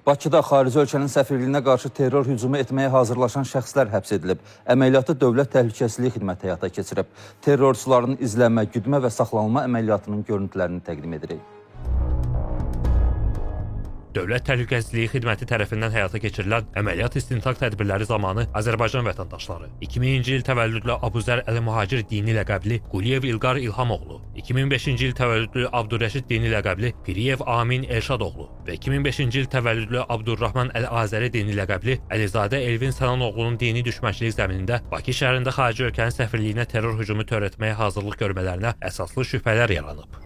Bakıda xarici ölkənin səfirliyinə qarşı terror hücumu etməyə hazırlaşan şəxslər həbs edilib. Əməliyyatı Dövlət Təhlükəsizlik Xidməti həyata keçirib. Terrorçuların izlənmə, güdmə və saxlanılma əməliyyatının görüntülərini təqdim edirik. Dövlət Təhlükəsizliyi Xidməti tərəfindən həyata keçirilən əməliyyat istintaq tədbirləri zamanı Azərbaycan vətəndaşları 2000-ci il təvəllüdlü Abuzər Əl-Mühacir dini ləqəbli Quliyev İlqar İlhamoğlu, 2005-ci il təvəllüdlü Abdurrəşid dini ləqəbli Piriyev Amin Elşadoğlu və 2005-ci il təvəllüdlü Abdurrahman Əl-Azəri dini ləqəbli Əlizadə Elvin Sənanoğlunun dini düşmənçilik zəminində Bakı şəhərində xarici ölkənin səfirliyinə terror hücumu törətməyə hazırlıq görmələrinə əsaslı şübhələr yaranıb.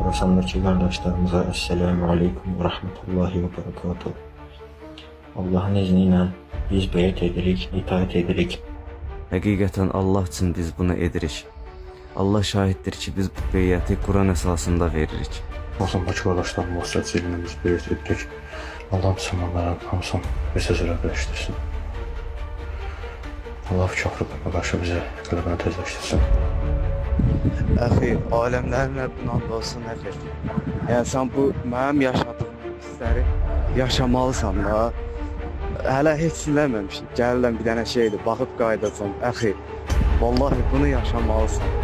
Xorasandakı qardaşlarımıza Esselamu Aleyküm və Rəhmətullahi və Bərəkatuhu. Allahın izni ilə biz bəyət edirik, itaət edirik. Həqiqətən Allah üçün biz bunu edirik. Allah şahiddir ki, biz bu beyəti Quran əsasında veririk. Xorasandakı qardaşlarımız vasitəsilə biz bəyət edirik. Allah müsəlmanların hamısını bir sözlə birləşdirsin. Allah kafirlərə qarşı bizə qələbəni tezləşdirsin. Əxi, aləmlərin Rəbbinə olsun əxir. Yəni, sən bu mənim yaşadığım hissləri yaşamalısan da. Hələ heç sinirləməmişim. Gəlirəm bir dənə şeydir, baxıb qaydacam. Əxi, vallahi bunu yaşamalısan.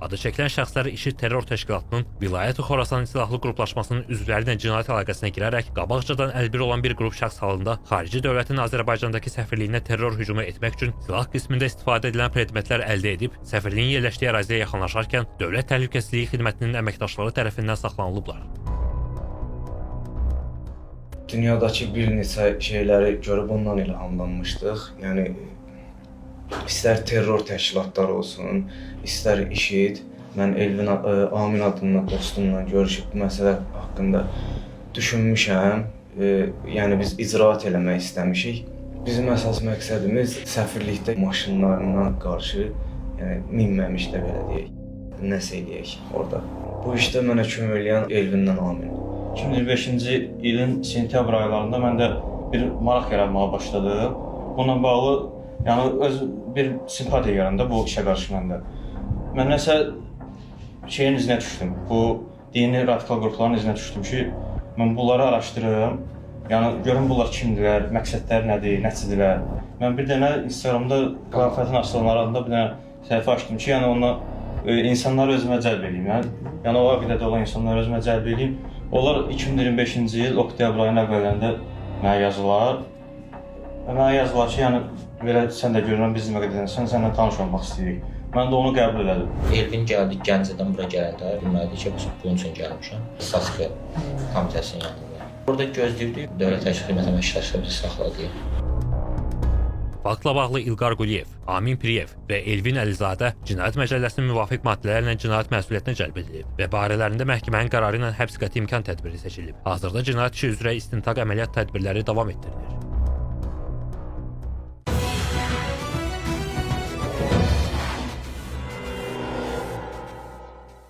Adı çəkilən şəxslər IŞİD terror təşkilatının Vilayət-i Xorasan silahlı qruplaşmasının üzvləri ilə cinayət əlaqəsinə girərək qabaqcadan əlbir olan bir qrup şəxs halında xarici dövlətin Azərbaycandakı səfirliyinə terror hücumu etmək üçün silah qismində istifadə edilən predmetlər əldə edib, səfirliyin yerləşdiyi əraziyə yaxınlaşarkən Dövlət Təhlükəsizliyi Xidmətinin əməkdaşları tərəfindən saxlanılıblar. Dünyadakı bir neçə şeyləri görüb ondan ilhamlanmışdıq. Yəni İstər terror təşkilatları olsun, istər IŞİD. Mən Elvin Amin adında dostumla görüşüb bu məsələ haqqında düşünmüşəm. Yəni biz icraat eləmək istəmişik. Bizim əsas məqsədimiz səfirlikdə maşınlarına qarşı, yəni minməmiş də belə deyək, nəsə eləyək orada. Bu işdə mənə kömək eləyən Elvindən Amin. 2025-ci ilin sentyabr aylarında mən də bir maraq yaratmağa başladım. Bununla bağlı öz bir simpatiya yarandı bu işə qarşı məndə. Mən nəsə şeyin izinə düşdüm. Bu dini radikal qrupların izinə düşdüm ki, mən bunları araşdırırım. Yəni görüm bunlar kimdirlər, məqsədləri nədir, nəçidirlər. Mən bir dənə Instagramda Xilafətin Aslanları adında bir dənə səhifə açdım ki, yəni onunla insanları özümə cəlb edeyim. Yəni o əqidədə olan insanları özümə cəlb edeyim. Onlar 2025-ci il oktyabr ayının əvvəllərində mənə yazılar. Mənə yazılar ki, yəni belə sən də görürəm, bizim əqidədən sənlə tanış olmaq istəyirik. Mən də onu qəbul elədim. Elvin gəldi, Gəncədən bura gələndə bilmədi ki, bunun üçün gəlmişəm. Saskı komitəsinin yanında. Burada gözləyirdik, Dövlət Təhlükəsizlik Xidməti əməkdaşları bizi saxladı. Faktla bağlı İlqar Quliyev, Amin Piriyev və Elvin Əlizadə Cinayət Məcəlləsinin müvafiq maddələrlə cinayət məsuliyyətinə cəlb edilib və barələrində məhkəmənin qərarı ilə həbs qəti imkan tədbiri seçilib. Hazırda cinayət işi üzrə istintaq əməliyyat tədbirləri davam etdirilir.